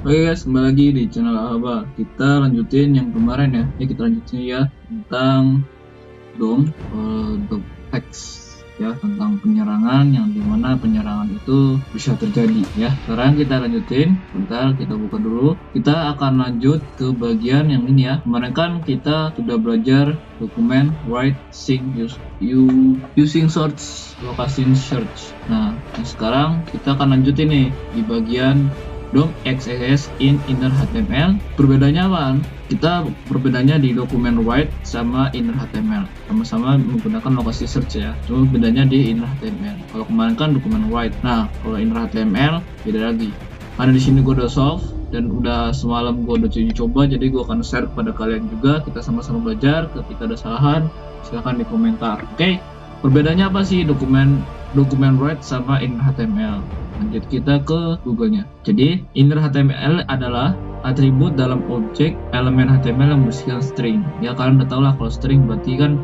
Oke guys, kembali lagi di channel Aba. Kita lanjutin yang kemarin ya. Kita lanjutin ya tentang DOM X ya, tentang penyerangan yang dimana penyerangan itu bisa terjadi ya. Sekarang kita lanjutin. Bentar, kita buka dulu. Kita akan lanjut ke bagian yang ini ya. Kemarin kan kita sudah belajar dokumen write sync using search location search. Nah, sekarang kita akan lanjutin nih di bagian DOM XSS in inner HTML. Perbedaannya apa? Perbedaannya di dokumen write sama inner HTML. Sama-sama menggunakan lokasi search ya. Cuma bedanya di inner HTML. Kalau kemarin kan dokumen write. Nah, kalau inner HTML beda lagi. Karena di sini gue udah solve dan udah semalam gue udah coba, jadi gue akan share kepada kalian juga. Kita sama-sama belajar. Ketika ada kesalahan, silahkan di komentar. Oke? Perbedaannya apa sih dokumen write sama inner HTML? Lanjut kita ke Google-nya. Jadi, inner HTML adalah atribut dalam objek elemen HTML yang berisikan string. Ya, kalian udah tau lah kalau string berarti kan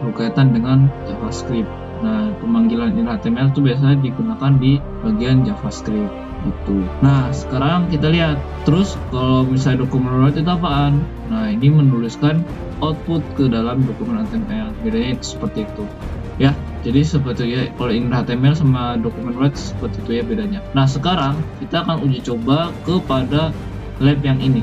berkaitan dengan JavaScript. Nah, pemanggilan inner HTML itu biasanya digunakan di bagian JavaScript gitu. Nah, sekarang kita lihat. Terus kalau misalnya dokumen write itu apaan? Nah, ini menuliskan output ke dalam dokumen HTML. Bedanya seperti itu. Ya, jadi seperti ya, kalau inner HTML sama dokumen write seperti itu ya bedanya. Nah, sekarang kita akan uji coba kepada lab yang ini,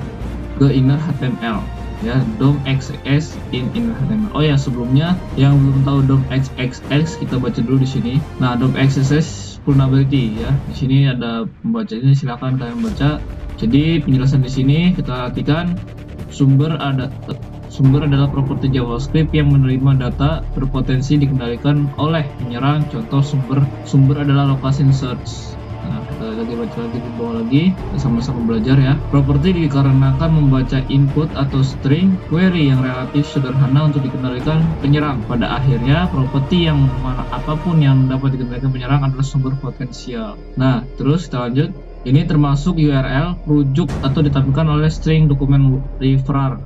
ke inner HTML ya, DOM XSS in inner HTML. Oh ya, sebelumnya yang belum tahu DOM XSS kita baca dulu di sini. Nah, DOM XSS vulnerability ya. Di sini ada pembacanya, silakan kalian baca. Jadi penjelasan di sini kita perhatikan sumber adalah properti JavaScript yang menerima data berpotensi dikendalikan oleh penyerang. Contoh sumber adalah location search. Nah, kita lagi baca lagi di bawah lagi, kita sama-sama belajar ya. Properti dikarenakan membaca input atau string query yang relatif sederhana untuk dikendalikan penyerang. Pada akhirnya, properti yang mana apapun yang dapat dikendalikan penyerang adalah sumber potensial. Nah, terus kita lanjut. Ini termasuk URL, rujuk atau ditampilkan oleh string dokumen referrer,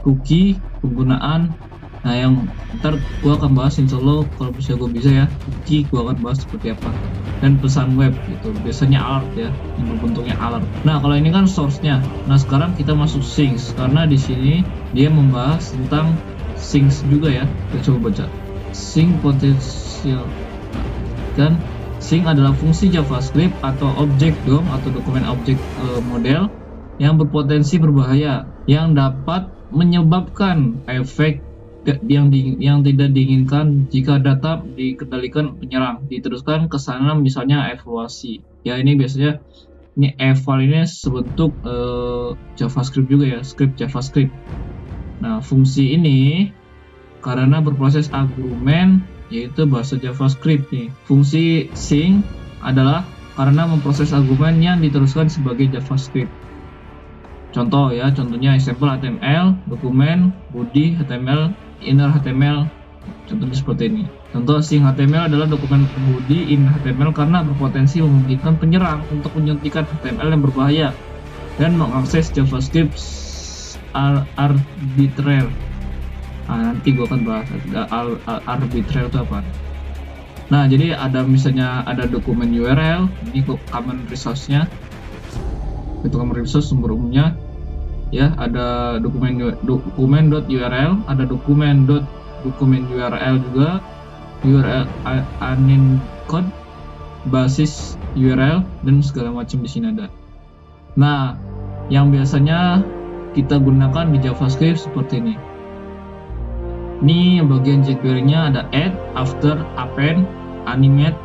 cookie, penggunaan. Nah, yang ntar gua akan bahas insyaallah kalau bisa ya, cookie gua akan bahas seperti apa, dan pesan web gitu, biasanya alert ya, yang bentuknya alert. Nah, kalau ini kan source-nya. Nah, sekarang kita masuk sinks, karena di sini dia membahas tentang sinks juga ya. Kita coba baca sink potensial. Dan sink adalah fungsi JavaScript atau objek DOM atau dokumen objek model yang berpotensi berbahaya yang dapat menyebabkan efek yang tidak diinginkan jika data dikendalikan penyerang. Diteruskan ke sana misalnya evaluasi. Ya, ini biasanya ini eval ini sebentuk JavaScript juga ya, script JavaScript. Nah, fungsi ini karena berproses argumen yaitu bahasa JavaScript nih. Fungsi sink adalah karena memproses argumen yang diteruskan sebagai JavaScript. Contoh ya, contohnya example HTML, dokumen, body HTML, inner HTML, contohnya seperti ini. Contoh sink HTML adalah dokumen body inner HTML karena berpotensi memungkinkan penyerang untuk menyuntikkan HTML yang berbahaya dan mengakses JavaScript arbitrary. Nanti gue akan bahas arbitrary itu apa. Nah, jadi ada misalnya ada dokumen URL, ini common resource-nya. Itu common resource sumber umumnya ya, ada dokumen.url, ada dokumen URL juga, URL unin code, basis URL, dan segala macam di sini ada. Nah, yang biasanya kita gunakan di JavaScript seperti ini. Ini bagian jQuery-nya ada add, after, append, animate,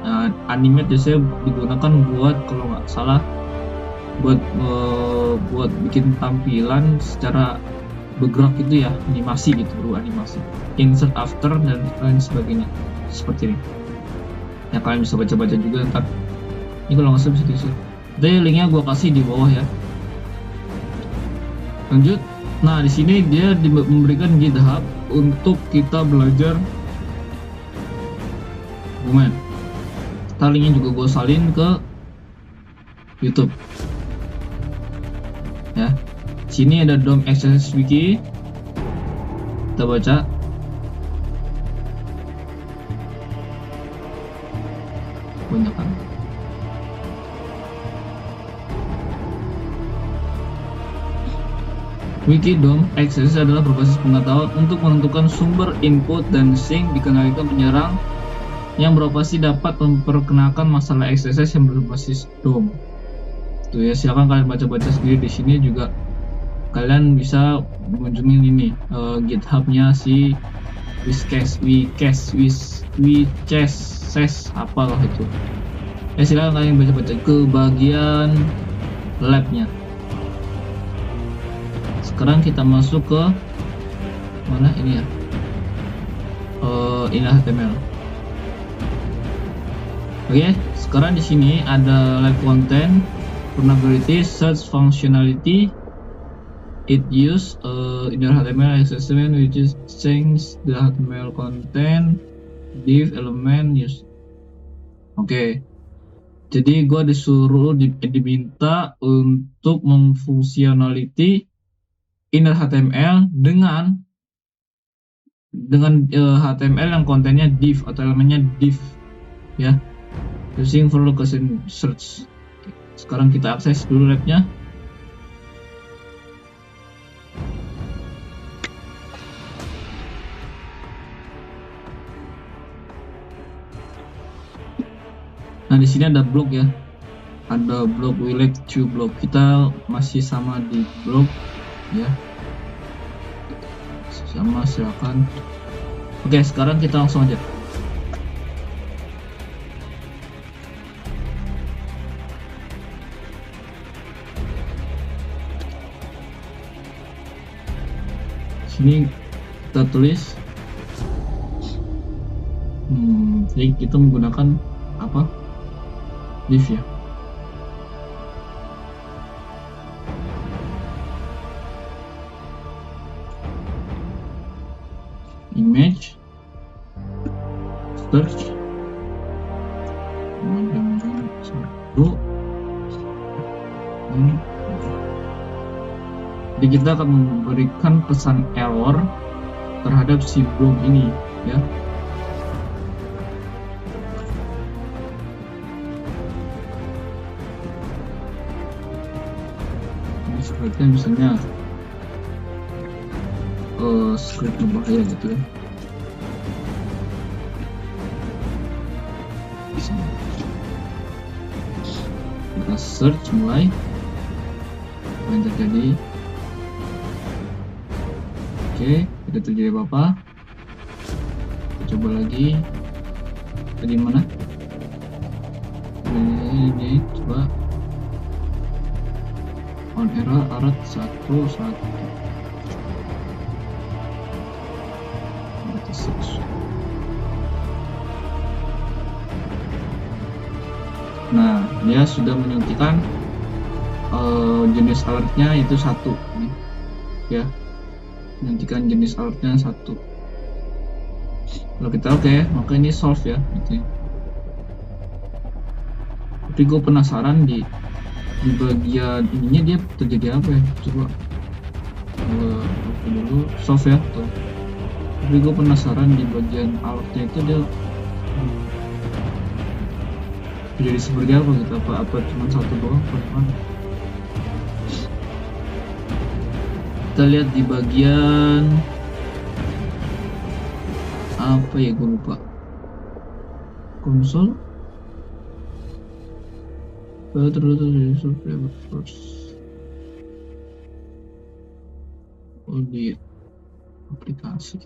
Nah, animate biasanya digunakan buat, kalau nggak salah, buat bikin tampilan secara bergerak gitu ya, animasi gitu, animasi, insert after dan lain sebagainya, seperti ini ya. Kalian bisa baca-baca juga ntar, ini kalau nggak salah bisa diisi. Jadi linknya gue kasih di bawah ya. Lanjut. Nah, di sini dia memberikan GitHub untuk kita belajar dokumen. Ntar linknya juga gue salin ke YouTube ya. Sini ada DOM XSS Wiki, kita baca. Banyak kan. Wiki DOM XSS adalah berbasis pengetahuan untuk menentukan sumber input dan sink dikendalikan penyerang yang beroperasi dapat memperkenalkan masalah XSS yang berbasis DOM. Tuh ya, silakan kalian baca-baca sendiri. Di sini juga kalian bisa mengunjungi ini GitHub-nya si Wicast apalah itu. Ya silakan kalian baca-baca ke bagian lab-nya. Sekarang kita masuk ke mana ini ya? Ini HTML. Oke, sekarang di sini ada live content, vulnerability, search functionality. It use inner HTML assessment which is change the HTML content, div element use. Oke. Jadi gue disuruh diminta untuk memfungsionality inner HTML dengan HTML yang kontennya div atau elemennya div ya, using for location search. Sekarang kita akses dulu labnya. Nah, di sini ada blog ya, ada blog we like to blog. Kita masih sama di blog ya, sama, silakan. Oke, sekarang kita langsung aja. Sini kita tulis jadi kita menggunakan apa, div ya. Image search satu. Jadi kita akan memberikan pesan error terhadap si blog ini ya. Ini sepertinya misalnya script berbahaya gitu ya. Kita search mulai apa yang terjadi. Oke, tidak terjadi apa-apa. Kita coba lagi. Tadi mana? Ini coba on error arat 1. Nah, dia sudah menyuntikkan jenis alertnya itu 1 nih ya, menyuntikkan jenis alertnya 1. Kalau kita oke, maka ini solve ya gitu ya. Tapi gue penasaran di bagian ininya dia terjadi apa ya. Coba oke dulu solve ya tuh. Tapi gue penasaran di bagian alertnya itu dia jadi seperti apa gitu, apa cuma 1 doang apa gimana. Kita lihat di bagian apa ya, gue lupa, konsol terus di aplikasi.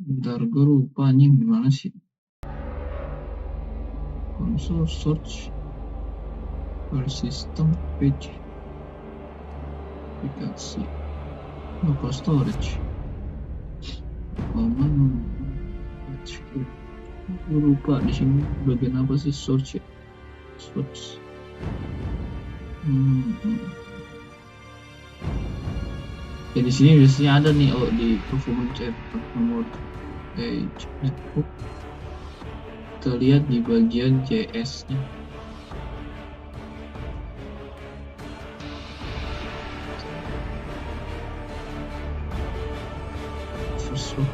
Bentar, gue lupa anjing gimana sih. Console search, file system, page, aplikasi, local storage, command, gue lupa di sini bagian apa sih search ya? Search. Ya di sini biasanya ada nih, oh di performance nomor page netbook. Kita lihat di bagian JS-nya. First one.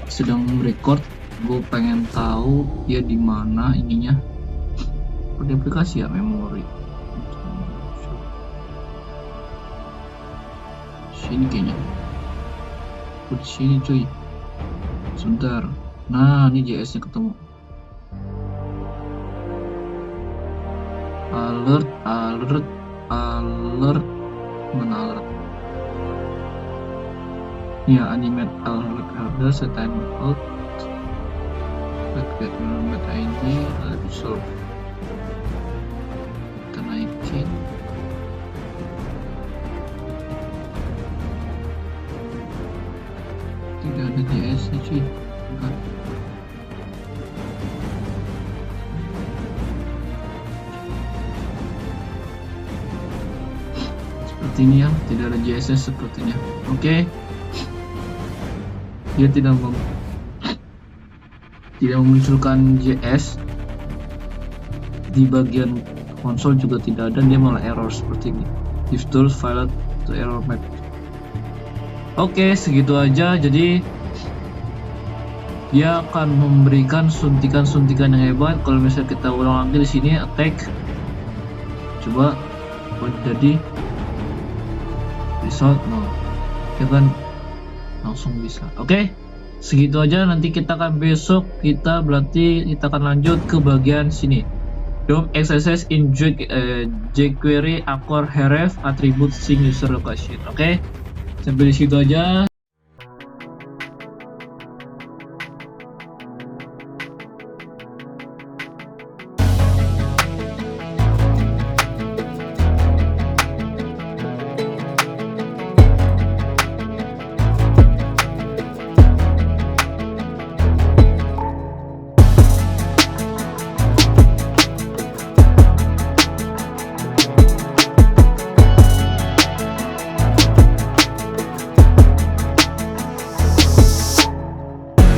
Sedang record, gue pengen tahu dia di mana ininya. Pada aplikasi ya, memori. Sini kayaknya. Di sini cuy. Sebentar. Nah, ini JS-nya ketemu. Alert. Mana alert? Ya, animate alert ada set time out. Get element ID resolve. Kita naikin. Tidak ada JS nya cuy. Enggak. Seperti ini ya, tidak ada JS nya sepertinya. Oke. Dia tidak memunculkan JS di bagian konsol, juga tidak ada, dia malah error seperti ini. If tools failed to error map. Oke, segitu aja. Jadi dia akan memberikan suntikan-suntikan yang hebat. Kalau misalnya kita ulang lagi di sini attack, coba jadi result no, ya kan langsung bisa. Oke, segitu aja. Nanti kita akan besok kita akan lanjut ke bagian sini. DOM exercise in jQuery Aqua Href attribute sync user location. Oke, sampai di situ aja.